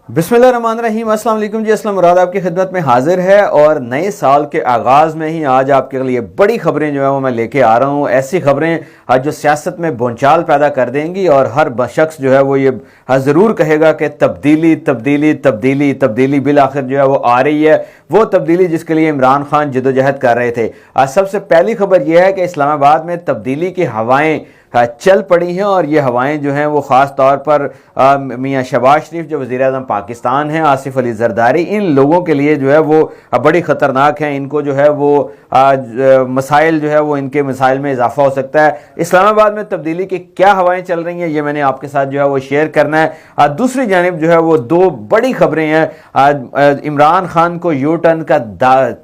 बिस्मिल्लाहिर्रहमानिर्रहीम। अस्सलाम वालेकुम जी। अस्सलाम मुराद आपकी खिदमत में हाजिर है और नए साल के आगाज़ में ही आज आपके लिए बड़ी खबरें जो है वो मैं लेके आ रहा हूँ। ऐसी खबरें आज जो सियासत में भूचाल पैदा कर देंगी और हर शख्स जो है वो ये ज़रूर कहेगा कि तब्दीली तब्दीली तब्दीली तब्दीली बिल आखिर जो है वो आ रही है। वो तब्दीली जिसके लिए इमरान खान जदोजहद कर रहे थे। आज सबसे पहली खबर यह है कि इस्लामाबाद में तब्दीली की हवाएं चल पड़ी हैं और ये हवाएं जो हैं वो ख़ास तौर पर मियाँ शहबाज शरीफ जो वज़ीर-ए-आज़म पाकिस्तान हैं, आसिफ अली जरदारी, इन लोगों के लिए जो है वो बड़ी ख़तरनाक हैं। इनको जो है वो मसाइल जो है वो इनके मसाइल में इजाफा हो सकता है। इस्लामाबाद में तब्दीली की क्या हवाएं चल रही हैं ये मैंने आपके साथ जो है वो शेयर करना है। दूसरी जानिब जो है वो दो बड़ी खबरें हैं। इमरान खान को यू टर्न का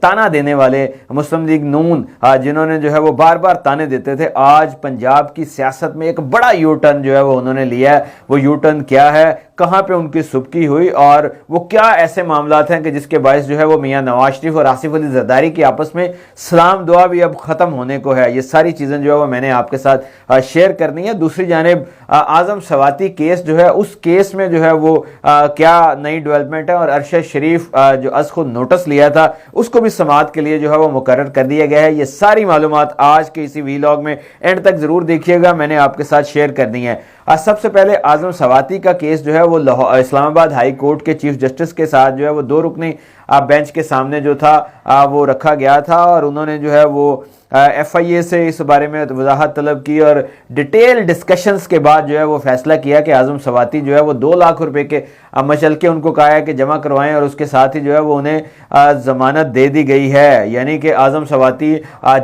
ताना देने वाले मुस्लिम लीग नून जिन्होंने जो है वो बार बार ताने देते थे, आज पंजाब की सियासत में एक बड़ा यू टर्न जो है वो उन्होंने लिया है। वो यू टर्न क्या है, कहां पे उनकी सुबकी हुई और वो क्या ऐसे मामलात हैं कि जिसके बायस जो है वो मियां नवाज शरीफ और आसिफ अली जरदारी की आपस में सलाम दुआ भी अब खत्म होने को है। ये सारी चीजें जो है वो मैंने आपके साथ शेयर करनी है। दूसरी जानिब आजम सवाती केस जो है, उस केस में जो है वो क्या नई डेवलपमेंट है और अरशद शरीफ जो अज खुद नोटिस लिया था उसको भी समाअत के लिए जो है वो मुकर्रर कर दिया गया है। ये सारी मालूमात आज के इसी वीलॉग में एंड तक जरूर देखिएगा, मैंने आपके साथ शेयर करनी है। सबसे पहले आजम सवाती का केस जो है वो इस्लामाबाद हाई कोर्ट के चीफ जस्टिस के साथ जो है वो दो रुकनी बेंच के सामने जो था वो रखा गया था और उन्होंने जो है वो FIA से इस बारे में वजाहत तलब की और डिटेल डिस्कशंस के बाद जो है वो फैसला किया कि आजम सवाती जो है वो 2 लाख रुपए के मचल के उनको कहा है कि जमा करवाएं और उसके साथ ही जो है वो उन्हें जमानत दे दी गई है। यानी कि आजम सवाती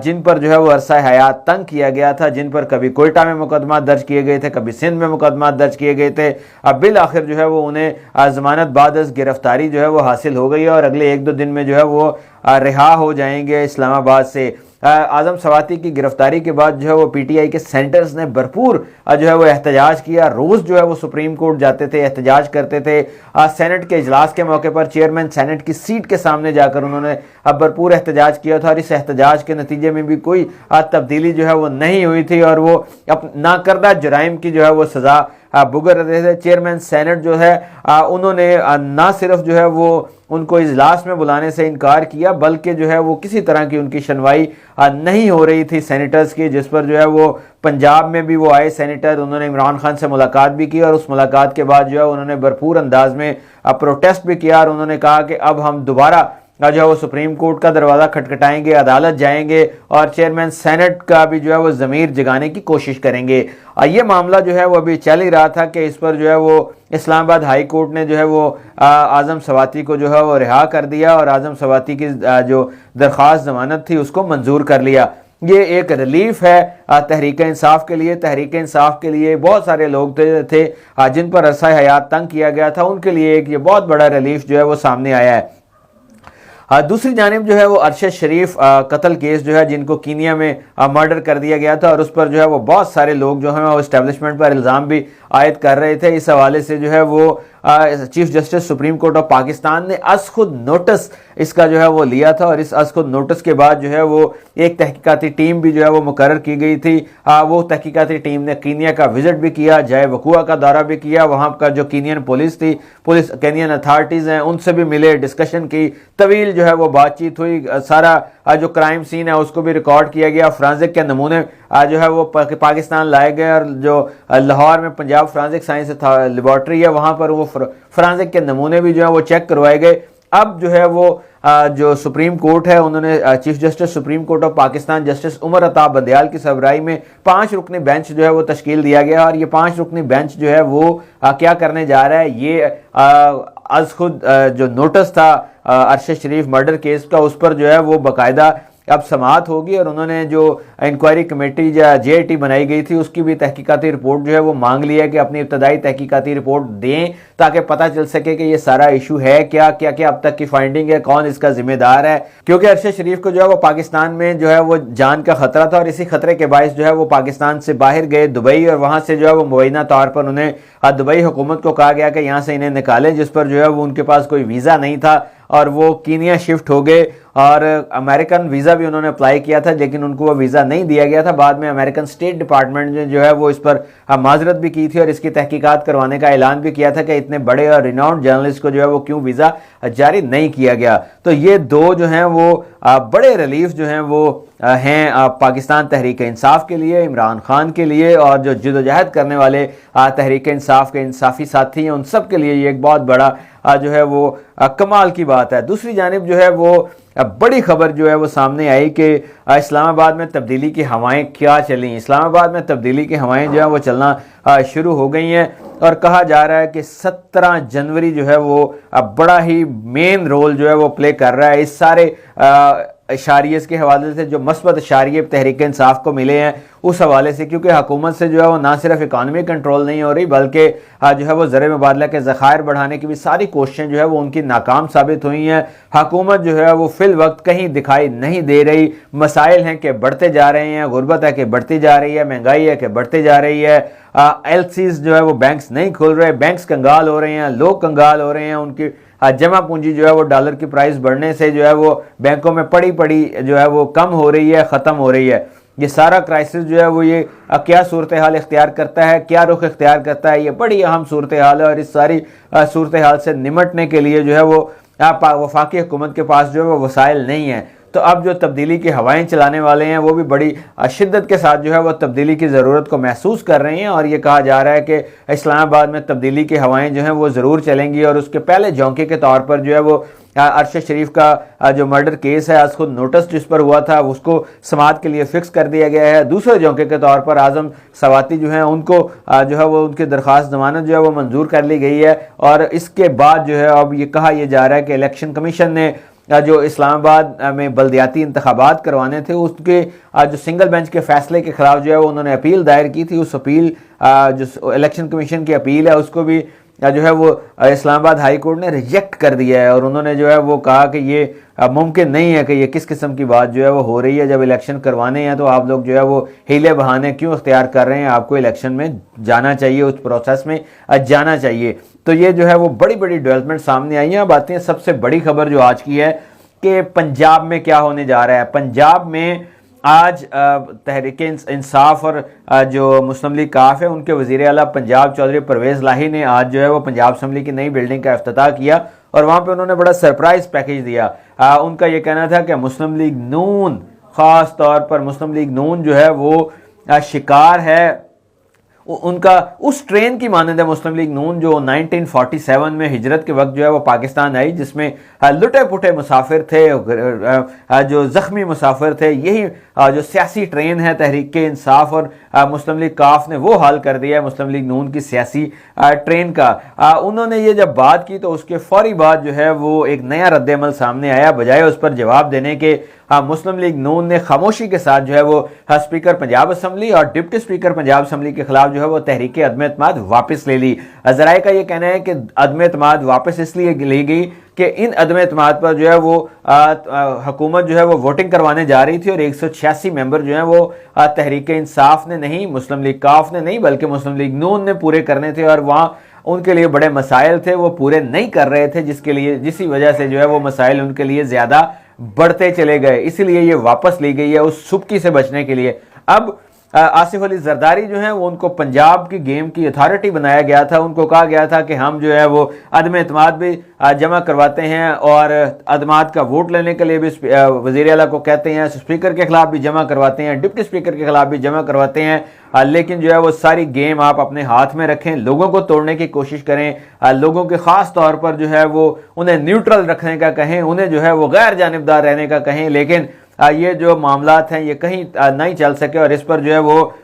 जिन पर जो है वो अरसा हयात तंग किया गया था, जिन पर कभी कोयटा में मुकदमा दर्ज किए गए थे, कभी सिंध में मुकदमा दर्ज किए गए थे, अब बिल आखिर जो है वो उन्हें जमानत बाद गिरफ्तारी जो है वो हासिल हो गई है और अगले 1-2 दिन में जो है वो रिहा हो जाएंगे इस्लामाबाद से। आजम सवाती की गिरफ्तारी के बाद जो है वो PTI के सेंटर्स ने भरपूर जो है वो एहतजाज किया। रोज़ जो है वो सुप्रीम कोर्ट जाते थे, एहतजाज करते थे। सेनेट के इजलास के मौके पर चेयरमैन सेनेट की सीट के सामने जाकर उन्होंने भरपूर एहतजाज किया था और इस एहतजाज के नतीजे में भी कोई तब्दीली जो है वो नहीं हुई थी और वो नाकर्दा जराइम की जो है वो सज़ा भुगत रहे थे। चेयरमैन सेनेट जो है उन्होंने ना सिर्फ जो है वो उनको इजलास में बुलाने से इनकार किया बल्कि जो है वो किसी तरह की उनकी सुनवाई नहीं हो रही थी सेनेटर्स की, जिस पर जो है वो पंजाब में भी वो आए सेनेटर, उन्होंने इमरान खान से मुलाकात भी की और उस मुलाकात के बाद जो है उन्होंने भरपूर अंदाज में प्रोटेस्ट भी किया और उन्होंने कहा कि अब हम दोबारा जो है वो सुप्रीम कोर्ट का दरवाज़ा खटखटाएंगे, अदालत जाएंगे और चेयरमैन सेनेट का भी जो है वो ज़मीर जगाने की कोशिश करेंगे। ये मामला जो है वो अभी चल ही रहा था कि इस पर जो है वो इस्लामाबाद हाई कोर्ट ने जो है वो आजम सवाती को जो है वो रिहा कर दिया और आजम सवाती की जो दरख्वास्त जमानत थी उसको मंजूर कर लिया। ये एक रिलीफ है तहरीक इंसाफ के लिए। तहरीक इंसाफ के लिए बहुत सारे लोग थे जिन पर अरसा हयात तंग किया गया था, उनके लिए एक ये बहुत बड़ा रिलीफ जो है वो सामने आया है। दूसरी जानिब जो है वो अरशद शरीफ कत्ल केस जो है, जिनको कीनिया में मर्डर कर दिया गया था और उस पर जो है वो बहुत सारे लोग जो हैं वो इस्टेब्लिशमेंट पर इल्ज़ाम भी आयद कर रहे थे। इस हवाले से जो है वो chief justice supreme court of Pakistan ने अज खुद नोटिस इसका जो है वो लिया था और इस अज खुद नोटिस के बाद जो है वो एक तहकीकाती टीम भी जो है वो मुकर्रर की गई थी। वो तहकीकाती टीम ने कीनिया का विजिट भी किया, जाए वकुआ का दौरा भी किया, वहाँ का जो कीनियन पुलिस थी, पुलिस केनियन अथॉरिटीज़ हैं, उनसे भी मिले, डिस्कशन की, तवील जो है वो बातचीत हुई। सारा जो क्राइम सीन है उसको भी रिकॉर्ड किया गया। फ्रांसिक के नमूने जो है वो पाकिस्तान लाए गए और जो लाहौर में पंजाब फ्रांसिक साइंस लेबॉर्ट्री है वहाँ पर वो फ्रांसिक के नमूने भी जो है वो चेक करवाए गए। अब जो है वो जो सुप्रीम कोर्ट है उन्होंने chief justice supreme court of Pakistan justice Umar Ata Bandial की सरबराही में 5 रुकनी बेंच जो है वो तश्कील दिया गया और ये 5 रुकनी बेंच जो है वो क्या करने जा रहा है, ये आज खुद जो नोटिस था अरशद शरीफ मर्डर केस का उस पर जो है वो बाकायदा अब समाअत होगी और उन्होंने जो इंक्वायरी कमेटी या JIT बनाई गई थी उसकी भी तहकीकाती रिपोर्ट जो है वो मांग ली है कि अपनी इब्तदाई तहकीकाती रिपोर्ट दें ताकि पता चल सके कि ये सारा इशू है क्या क्या क्या अब तक की फाइंडिंग है, कौन इसका जिम्मेदार है। क्योंकि अरशद शरीफ को जो है वो पाकिस्तान में जो है वो जान का खतरा था और इसी खतरे के बायस जो है वो पाकिस्तान से बाहर गए दुबई और वहाँ से जो है वो मुबैना तौर पर उन्हें दुबई हुकूमत को कहा गया कि यहाँ से इन्हें निकालें, जिस पर जो है वो उनके पास कोई वीज़ा नहीं था और वो कीनिया शिफ्ट हो गए और अमेरिकन वीज़ा भी उन्होंने अप्लाई किया था, लेकिन उनको वो वीज़ा नहीं दिया गया था। बाद में अमेरिकन स्टेट डिपार्टमेंट ने जो है वो इस पर माजरत भी की थी और इसकी तहकीकात करवाने का ऐलान भी किया था कि इतने बड़े और रिनाउंड जर्नलिस्ट को जो है वो क्यों वीज़ा जारी नहीं किया गया। तो ये दो जो हैं वो बड़े रिलीफ जो हैं वो हैं पाकिस्तान तहरीक इंसाफ के लिए, इमरान खान के लिए, और जो जदोजहद करने वाले तहरीक इंसाफ के इंसाफी साथी हैं उन सब के लिए ये एक बहुत बड़ा जो है वो कमाल की बात है। दूसरी जानिब जो है वो बड़ी खबर जो है वो सामने आई कि इस्लामाबाद में तब्दीली की हवाएं क्या चली। इस्लामाबाद में तब्दीली की हवाएं जो है वो चलना शुरू हो गई हैं और कहा जा रहा है कि 17 जनवरी जो है वो बड़ा ही मेन रोल जो है वो प्ले कर रहा है इस सारे इशारिये के हवाले से, जो मस्बत इशारिये तहरीक इंसाफ को मिले हैं उस हवाले से, क्योंकि हुकूमत से जो है वो ना सिर्फ इकानमी कंट्रोल नहीं हो रही बल्कि जो है वो ज़र मुबादला के ज़खायर बढ़ाने की भी सारी कोशिशें जो है वो उनकी नाकाम साबित हुई हैं। हुकूमत जो है वो फिल वक्त कहीं दिखाई नहीं दे रही। मसाइल हैं कि बढ़ते जा रहे हैं, गुर्बत है कि बढ़ती जा रही है, महंगाई है कि बढ़ती जा रही है, एलसीज जो है वो बैंक्स नहीं खुल रहे, बैंक्स कंगाल हो रहे हैं, लोग कंगाल हो रहे हैं, उनकी जमा पूंजी जो है वो डॉलर की प्राइस बढ़ने से जो है वो बैंकों में पड़ी जो है वो कम हो रही है, ख़त्म हो रही है। ये सारा क्राइसिस जो है वो ये क्या सूरत हाल इख्तियार करता है, क्या रुख इख्तियार करता है, ये बड़ी अहम सूरत हाल है। और इस सारी सूरत हाल से निमटने के लिए जो है वो वफाकी हुकूमत के पास जो है वो वसाइल नहीं है। तो अब जो तब्दीली की हवाएं चलाने वाले हैं वो भी बड़ी शिद्दत के साथ जो है वो तब्दीली की ज़रूरत को महसूस कर रहे हैं। और ये कहा जा रहा है कि इस्लामाबाद में तब्दीली की हवाएं जो हैं वो ज़रूर चलेंगी। और उसके पहले झोंके के तौर पर जो है वो अरशद शरीफ का जो मर्डर केस है, आज खुद नोटिस जिस पर हुआ था उसको समाअत के लिए फिक्स कर दिया गया है। दूसरे झोंके के तौर पर आज़म सवाती जो हैं उनको जो है वो उनकी दरख्वास्त जमानत जो है वो मंजूर कर ली गई है। और इसके बाद जो है अब ये कहा यह जा रहा है कि इलेक्शन कमीशन ने जो इस्लामाबाद में बल्दियाती इंतखाबात करवाने थे उसके जो सिंगल बेंच के फैसले के खिलाफ जो है वो उन्होंने अपील दायर की थी। उस अपील जो इलेक्शन कमीशन की अपील है उसको भी जो है वो इस्लामाबाद हाई कोर्ट ने रिजेक्ट कर दिया है। और उन्होंने जो है वो कहा कि ये मुमकिन नहीं है कि ये किस किस्म की बात जो है वो हो रही है। जब इलेक्शन करवाने हैं तो आप लोग जो है वो हीले बहाने क्यों अख्तियार कर रहे हैं, आपको इलेक्शन में जाना चाहिए, उस प्रोसेस में जाना चाहिए। तो ये जो है वो बड़ी बड़ी डेवलपमेंट सामने आई हैं। अब आती हैं सबसे बड़ी खबर जो आज की है कि पंजाब में क्या होने जा रहा है। पंजाब में आज तहरीक इंसाफ और जो मुस्लिम लीग काफ है उनके वज़ीर आला पंजाब चौधरी परवेज़ लाही ने आज जो है वो पंजाब असम्बली की नई बिल्डिंग का इफ्तिताह किया और वहाँ पे उन्होंने बड़ा सरप्राइज पैकेज दिया। उनका ये कहना था कि मुस्लिम लीग नून, ख़ास तौर पर मुस्लिम लीग नून जो है वो शिकार है उनका उस ट्रेन की मानद है मुस्लिम लीग नून जो 1947 में हिजरत के वक्त जो है वो पाकिस्तान आई, जिसमें लुटे पुटे मुसाफिर थे, जो ज़ख्मी मुसाफिर थे। यही जो सियासी ट्रेन है तहरीक इंसाफ और मुस्लिम लीग काफ ने वो हाल कर दिया है मुस्लिम लीग नून की सियासी ट्रेन का। उन्होंने ये जब बात की तो उसके फौरी बाद जो है वो एक नया रद्द-ए-अमल सामने आया। बजाय उस पर जवाब देने के मुस्लिम लीग नून ने खामोशी के साथ जो है वो स्पीकर पंजाब असम्बली और डिप्टी स्पीकर पंजाब असम्बली के खिलाफ जो है वो तहरीक अदम एतमाद वापस ले ली। ज़राए का ये कहना है कि अदम एतमाद वापस इसलिए ली गई कि इन अदम एतमाद पर जो है वो हुकूमत जो है वो वोटिंग करवाने जा रही थी और 186 मेंबर जो हैं वो तहरीक इंसाफ ने नहीं, मुस्लिम लीग काफ ने नहीं, बल्कि मुस्लिम लीग नून ने पूरे करने थे। और वहाँ उनके लिए बड़े मसाइल थे, वो पूरे नहीं कर रहे थे, जिसी वजह से जो है वो मसाइल उनके लिए ज़्यादा बढ़ते चले गए। इसीलिए ये वापस ली गई है उस सुबकी से बचने के लिए। अब आसिफ अली जरदारी जो हैं वो उनको पंजाब की गेम की अथॉरिटी बनाया गया था। उनको कहा गया था कि हम जो है वो अदम एतमाद भी जमा करवाते हैं और अदमात का वोट लेने के लिए भी वज़ीर आला को कहते हैं, स्पीकर के खिलाफ भी जमा करवाते हैं, डिप्टी स्पीकर के खिलाफ भी जमा करवाते हैं। लेकिन जो है वो सारी गेम आप अपने हाथ में रखें, लोगों को तोड़ने की कोशिश करें, लोगों के ख़ास तौर पर जो है वो उन्हें न्यूट्रल रखने का कहें, उन्हें जो है वो गैर जानिबदार रहने का कहें। लेकिन ये जो मामलात हैं ये कहीं नहीं चल सके और इस पर जो है वो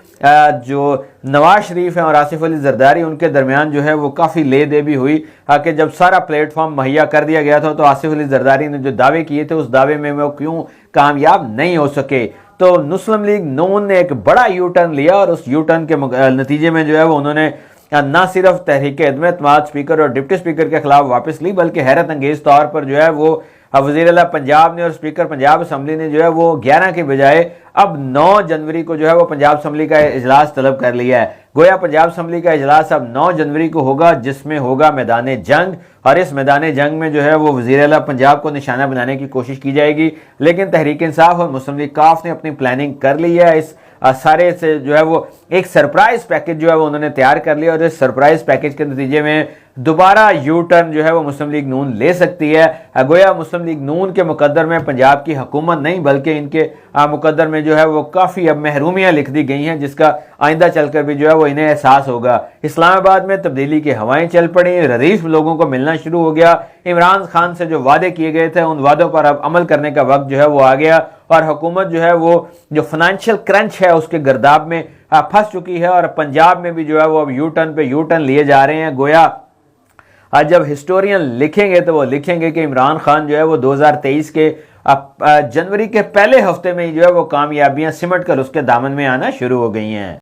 जो नवाज शरीफ हैं और आसिफ अली जरदारी उनके दरमियान जो है वो काफ़ी ले दे भी हुई कि जब सारा प्लेटफॉर्म मुहैया कर दिया गया था तो आसिफ अली जरदारी ने जो दावे किए थे उस दावे में वो क्यों कामयाब नहीं हो सके। तो मुस्लिम लीग नून ने एक बड़ा यू टर्न लिया और उस यू टर्न के नतीजे में जो है वो उन्होंने ना सिर्फ तहरीक इत्तेमाद स्पीकर और डिप्टी स्पीकर के खिलाफ वापस ली, बल्कि हैरत अंगेज तौर पर जो है वो वज़ीर आला पंजाब ने और स्पीकर पंजाब असम्बली ने जो है वो 11 के बजाय अब 9 जनवरी को जो है वो पंजाब असम्बली का इजलास तलब कर लिया है। गोया पंजाब असम्बली का इजलास अब 9 जनवरी को होगा, जिसमें होगा मैदान जंग, और इस मैदान जंग में जो है वो वज़ीर आला पंजाब को निशाना बनाने की कोशिश की जाएगी। लेकिन तहरीक इंसाफ और मुस्लिम लीग काफ ने अपनी प्लानिंग कर ली है। इस सारे से जो है वो एक सरप्राइज पैकेज जो है वो उन्होंने तैयार कर लिया, और इस सरप्राइज पैकेज के नतीजे में दोबारा यू टर्न जो है वो मुस्लिम लीग नून ले सकती है। गोया मुस्लिम लीग नून के मुकद्दर में पंजाब की हुकूमत नहीं, बल्कि इनके मुकद्दर में जो है वो काफ़ी अब महरूमियाँ लिख दी गई हैं, जिसका आइंदा चलकर भी जो है वो इन्हें एहसास होगा। इस्लामाबाद में तब्दीली की हवाएं चल पड़ी, रदीफ लोगों को मिलना शुरू हो गया। इमरान खान से जो वादे किए गए थे, उन वादों पर अब अमल करने का वक्त जो है वो आ गया, और हुकूमत जो है वो जो फाइनेंशियल क्रंच है उसके गर्दाब में फंस चुकी है। और पंजाब में भी जो है वो अब यू टर्न लिए जा रहे हैं। गोया आज जब हिस्टोरियन लिखेंगे तो वो लिखेंगे कि इमरान खान जो है वो 2023 के जनवरी के पहले हफ्ते में ही जो है वो कामयाबियां सिमट कर उसके दामन में आना शुरू हो गई हैं।